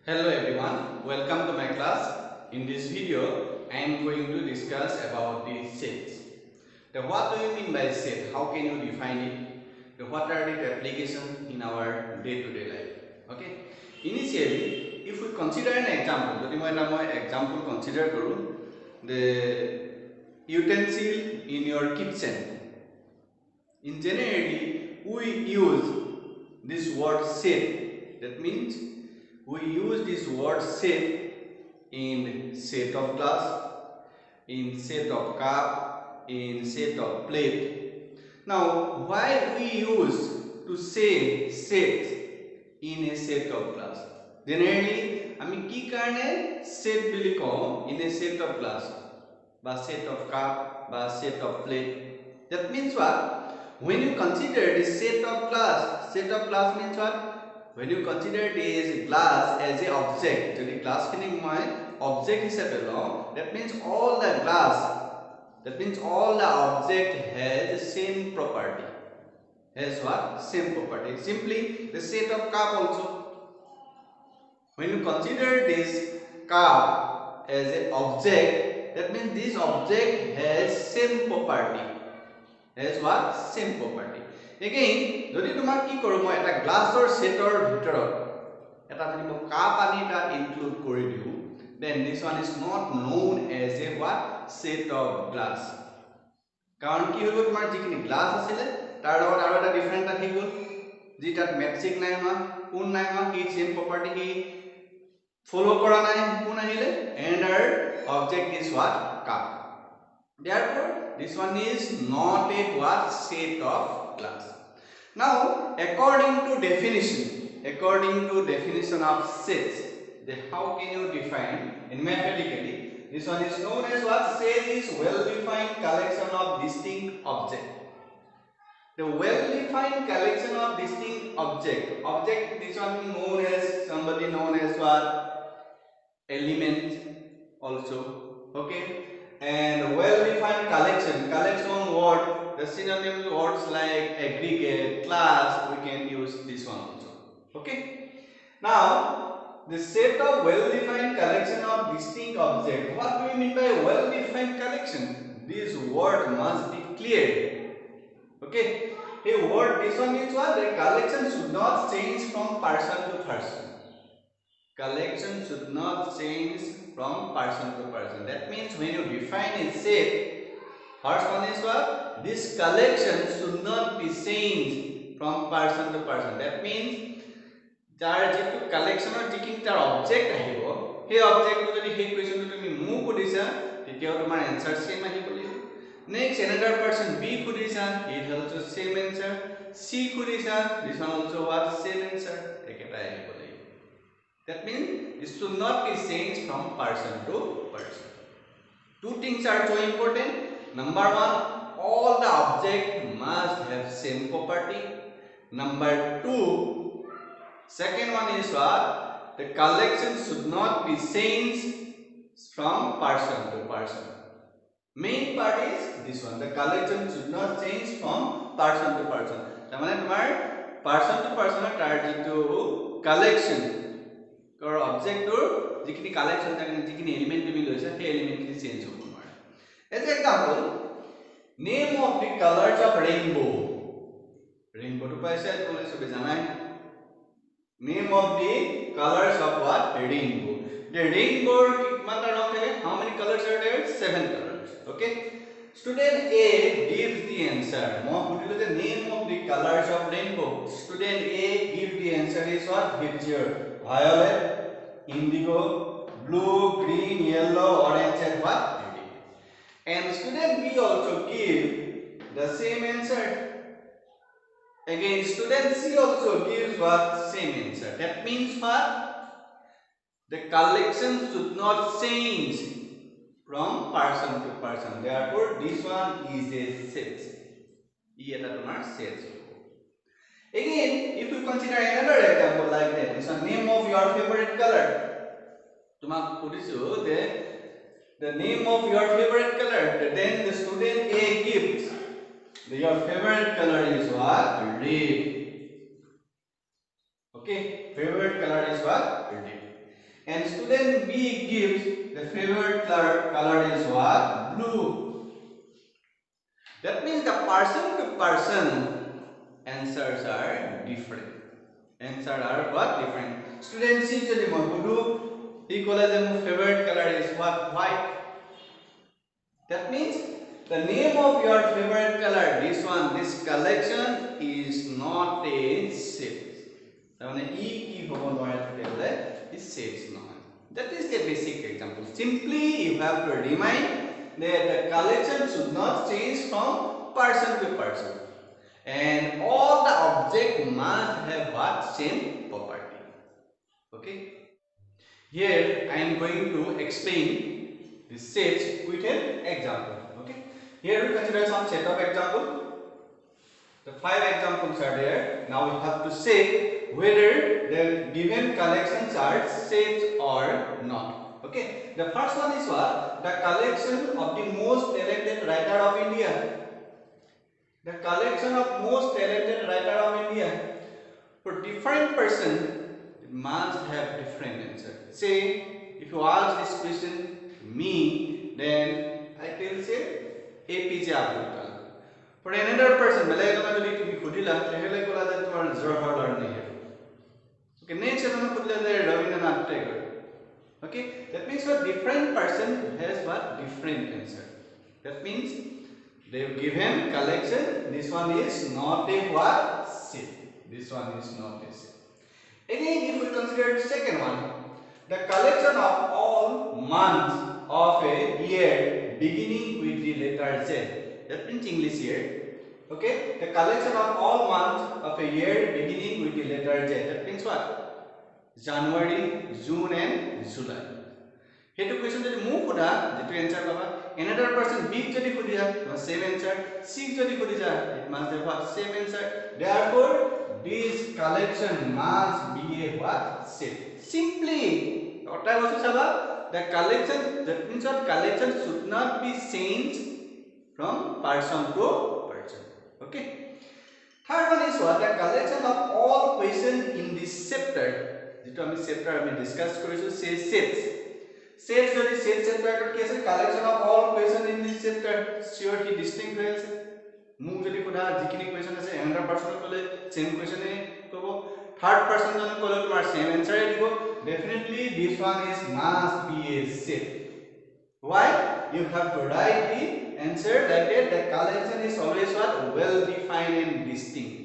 Hello everyone, welcome to my class. In this video, I am going to discuss about the sets. What do you mean by set? How can you define it? What are the applications in our day-to-day life? Okay. Initially, if we consider an example, যদি মই এটা example consider কৰো, the utensil in your kitchen. In generally, we use this word set. That means we use this word set in set of glass, in set of cup, in set of plate. Now, why we use to say set in a set of glass? Generally, আমি কি কারণে set বুলি কও in a set of glass বা set of cup বা set of plate? That means what? When you consider the set of glass means what? When you consider this glass as a object, যদি glass খিনি মই object হিসাবে লও, that means all the object has the same property. Has what? Same property. Simply the set of cup also. When you consider this cup as an object, that means this object has same property. Has what? Same property. Again, যদি তোমাক কি কৰো মই এটা গ্লাছৰ সেটৰ ভিতৰত এটা যদি মই কাপ আনি তাত ইনক্লুড কৰি দিও, then this one is not known as a what? Set of glass. কাৰণ কি হলো তোমাৰ যিখিনি গ্লাছ আছিল তাৰ লগত আৰু এটা ডিফাৰেন্ট আহি গল, যি তাত ম্যাচিং নাই হোৱা, কোন নাই হোৱা, কি সেম প্ৰপাৰ্টি কি ফলো কৰা নাই, কোন আহিলে another object is what? Cup. Therefore, this one is not a what? Set of glass. Now, according to definition of sets, then how can you define in mathematically? This one is known as what? Set is well-defined collection of distinct objects. The well-defined collection of distinct object. This one known as what? Element also. Okay. And well-defined collection word, the synonym words like aggregate, class, we can use this one also. Okay. Now, the set of well-defined collection of distinct object. What do we mean by well-defined collection? This word must be clear. Okay. A word, this one means what? The collection should not change from person to person. Collection should not change from person to person. That means when you define a set, first one is what? This collection should not be changed from person to person. That means jar jitu collection or jikin tar object ahibo, he object to jodi he question to tumi mu kudisa, tetio tomar answer same ahibo. Next, another person B kudisa, it also same answer. C kudisa, this one also what? Same answer. Eketa ahibo. That means it should not be changed from person to person. Two things are so important. Number one, all the object must have same property. Number two, second one is what? The collection should not be changed from person to person. Main part is this one. The collection should not change from person to person. তাৰ মানে তোমাৰ person to person তাৰ যিটো collection or object or jikini collection jikini element to be loisa he element ki change hobo nare. As an example, name of the colors of rainbow to paisa kole sobe janai. Name of the colors of what? Rainbow. The rainbow mata rong thake, how many colors are there? 7 colors. Okay. Student A gives the answer. Mo putilo the name of the colors of rainbow. Student A gives the answer is what? Here. Violet, indigo, blue, green, yellow, orange, and what? And student B also give the same answer. Again, student C also gives what? Same answer. That means what? The collection should not change from person to person. Therefore, this one is a set. Again, if you consider another example like that, this one, name of your favorite color. The name of your favorite color. Then the student A gives your favorite color is what? Red. Okay, favorite color is what? Red. And student B gives the favorite color is what? Blue. That means the person to person answers are different. Answers are what? Different. Student C jodi moi blue, he kola je my favorite color is what? White. That means the name of your favorite color, this one, this collection is not a set. Is sets not. That is the basic example. Simply you have to remind that the collection should not change from person to person. And all the object must have what? Same property. Okay. Here I am going to explain the sets with an example. Okay. Here we consider some set of example. The 5 examples are there. Now we have to say whether the given collections are sets or not. Okay. The first one is what? The collection of the most talented writer of India. The collection of most talented writer of India. For different person, it must have different answer. Say, if you ask this question to me, then I will say APJ Abdul Kalam. For another person, okay, next Rabindranath Tagore. Okay, that means what different person has what different answer. That means they have given collection. This one is not a what set. This one is not a set. Again, if we consider the second one, the collection of all months of a year beginning with the letter Z. That means English year. Okay, the collection of all months of a year beginning with the letter Z. That means what? January, June, and July. Here to question that move kuda, the answer baba. Another person B jodi kudija, must same answer. C jodi kudija, it must have what same answer. Therefore, this collection must be a what set. Simply, what I was about the collection. That means what collection should not be changed from person to person. Okay. Third one is what the collection of all questions in this chapter. Jitu ami chapter ami discuss korisu say sets. Sets jodi set chapter ke ase collection of all questions in this chapter sure ki distinct hoye ase. Mu jodi koda jikini question ase another person kole same question e kobo. Third person jone kole tomar same answer e dibo. Definitely this one is must be a set. Why? You have to write the answer like that. The collection is always what? Well defined and distinct.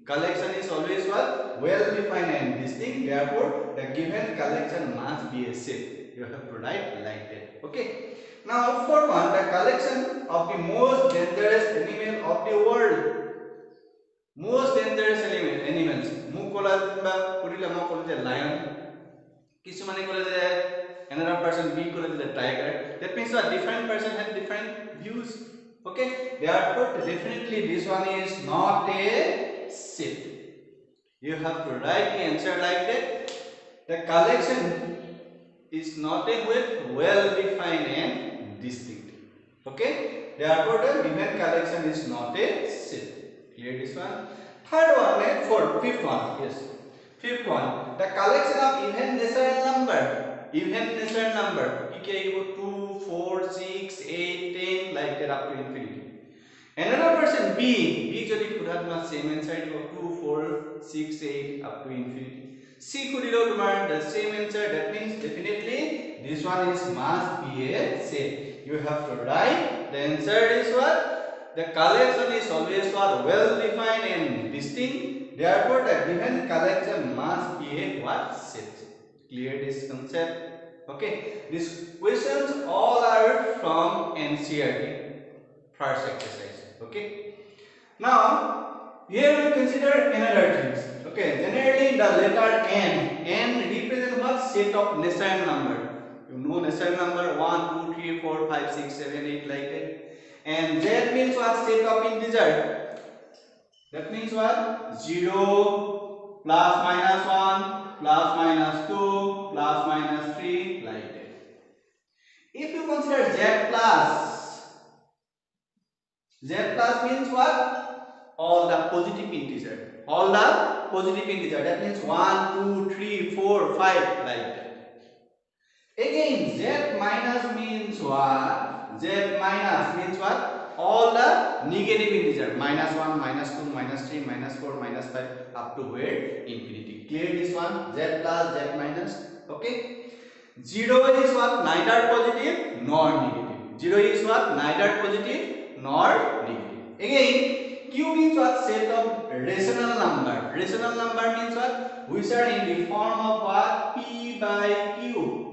Collection is always what? Well defined and distinct. Therefore, the given collection must be a set. You have to write like that. Okay. Now, fourth one, the collection of the most dangerous animal of the world. Most dangerous animals. Mukola purila mokola lion. Kisumane kola another person B kola the tiger. That means what different person have different views. Okay. Therefore, definitely this one is not a set. You have to write the answer like that. The collection is not a with well defined and distinct. Okay. Therefore, the given collection is not a set. Clear this one? Third one and fourth, fifth one. Yes. Fifth one. The collection of even natural number. Even natural number. It 2, 4, 6, 8, 10 like that up to infinity. Another person B jodi kudatma same answer 2, 4, 6, 8 up to infinity. C kudilo tomar the same answer. That means definitely this one is must be a set. You have to write the answer is what? The collection is always what? Well defined and distinct. Therefore, the given collection must be a what? Set. Clear this concept? Okay. These questions all are from NCERT first exercise. Okay. Now, here we consider another things. Okay. Generally, the letter N represents what? Set of natural number. You know natural number 1, 2, 3, 4, 5, 6, 7, 8 like that. And Z means what? Set of integer. That means what? 0, plus minus 1, plus minus 2, plus minus 3 like that. If you consider Z plus means what? All the positive integer. All the positive integer. That means 1, 2, 3, 4, 5 like that. Again, Z minus means what? Z minus means what? All the negative integer. Minus 1, minus 2, minus 3, minus 4, minus 5 up to where? Infinity. Clear this one? Z plus, Z minus. Okay. 0 is what? Neither positive nor negative. 0 is what? Neither positive nor negative. Again, Q means what? Set of rational number. Rational number means what? Which are in the form of what? P by Q.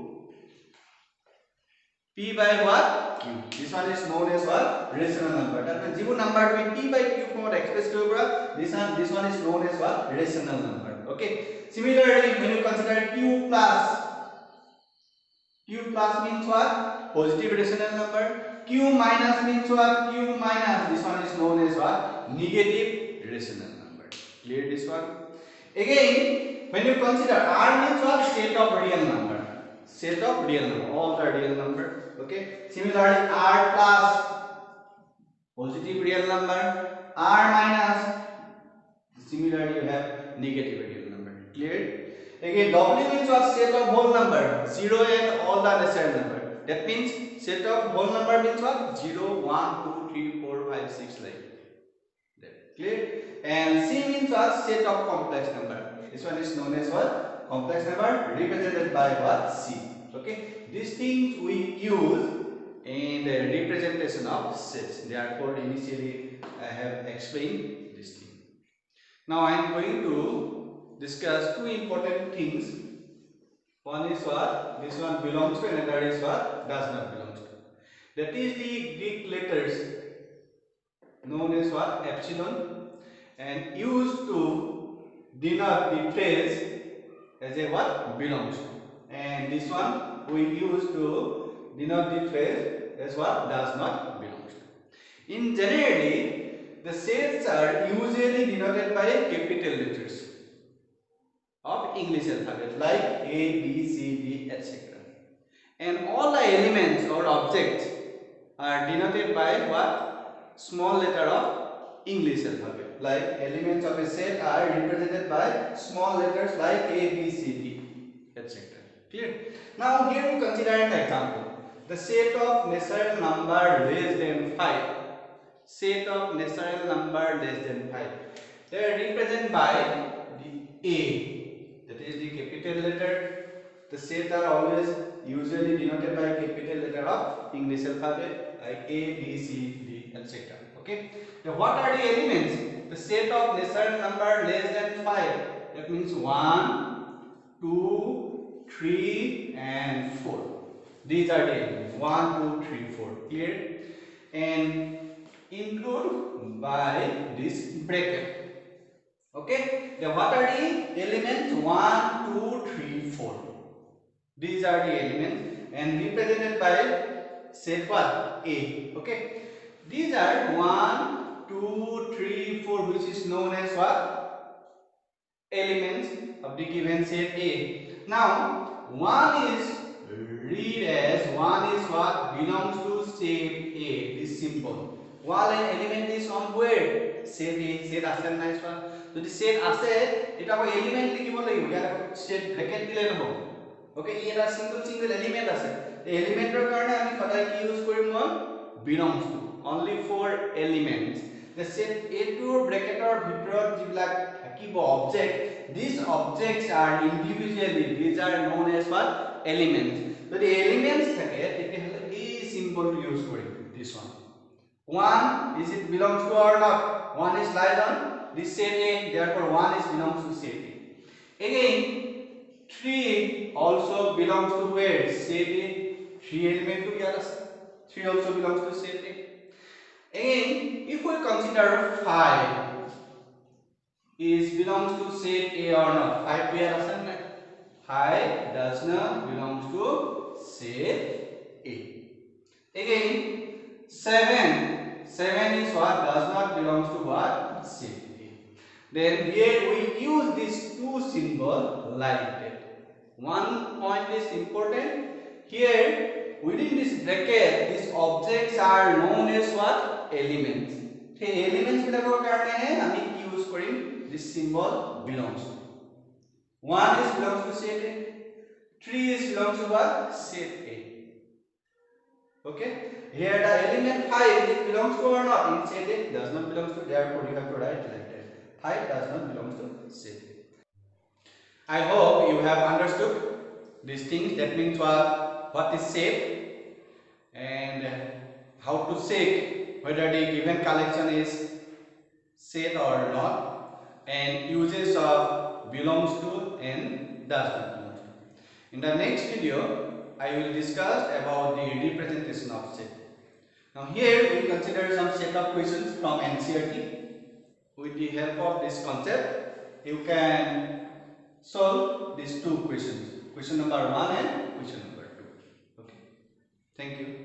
P by what? Q. This one is known as what? Rational number. That means जिबो number to be P by Q form express kora. This one is known as what? Rational number. Okay. Similarly, when you consider Q plus means what? Positive rational number. Q minus means what? Q minus. This one is known as what? Negative rational number. Clear this one? Again, when you consider R means what? Set of real number. Set of real number. All the real number. Okay. Similarly, R plus positive real number. R minus. Similarly, you have negative real number. Clear? Again, W means what? Set of whole number. 0 and all the necessary number. That means set of whole number means what? 0, 1, 2, 3, 4, 5, 6 like that. Clear? And C means what? Set of complex number. This one is known as what? Complex number represented by what? C. Okay. These things we use in the representation of sets. Therefore, initially I have explained this thing. Now I am going to discuss two important things. One is what? This one belongs to, and another is what? Does not belong to. That is the Greek letters known as what? Epsilon, and used to denote the phrase as a what? Belongs to. And this one we use to denote the phrase as what? Does not belong to. In generally, the sets are usually denoted by capital letters of English alphabet like A, B, C, D, etc. And all the elements or objects are denoted by what? Small letter of English alphabet. Like elements of a set are represented by small letters like A, B, C, D, etc. Clear? Now here we consider an example. The set of natural number less than 5. Set of natural number less than 5. They are represented by the A. That is the capital letter. The sets are always usually denoted by capital letter of English alphabet like A, B, C, D, etc. Okay. Now what are the elements? The set of natural number less than 5. That means 1, 2, 3 and 4. These are the elements 1, 2, 3, 4. Clear? And include by this bracket. Okay. Then what are the elements? 1, 2, 3, 4. These are the elements and represented by set what? A. Okay. These are 1, 2, 3, 4, which is known as what? Elements of the given set A. Now 1 is read as 1 is what? Belongs to set A. This symbol. While an element is on where? Set A. Set আছে না ইসবা যদি set আছে এটা কো element লিখিব লাগিব ইয়াৰ set bracket দিলে নহব ওকে এটা সিঙ্গল এলিমেন্ট আছে এই এলিমেন্টৰ কাৰণে আমি সদায় কি ইউজ কৰিম মই belongs to only for elements the set A to ব্র্যাকেটৰ ভিতৰত যিবিলাক থাকিব object these objects are individually these are known as what elements যদি elements থাকে তেতিয়াহলে এই সিম্বলটো use Karim this one 1 is it belongs to or not 1 is lies on this set A therefore 1 is belongs to set A again 3 also belongs to where set A 3 element to here 3 also belongs to set A again if we consider 5 is belongs to set A or not 5 here 5 does not belongs to set A again 7 is what does not belongs to what set A then here we use these two symbol like that one point is important here within this bracket these objects are known as what elements the elements bilakor karone ami ki use korim this symbol belongs to 1 is belongs to set A 3 is belongs to what? Set A. Okay. Here the element 5 it belongs to or not? In set A does not belongs to. Therefore you have to write like that. 5 does not belongs to set A. I hope you have understood these things. That means what is set and how to check whether the given collection is set or not, and uses of belongs to and does not belong to. In the next video, I will discuss about the representation of set. Now here we consider some set of questions from NCERT. With the help of this concept, you can solve these two questions. Question number 1 and question number 2. Okay. Thank you.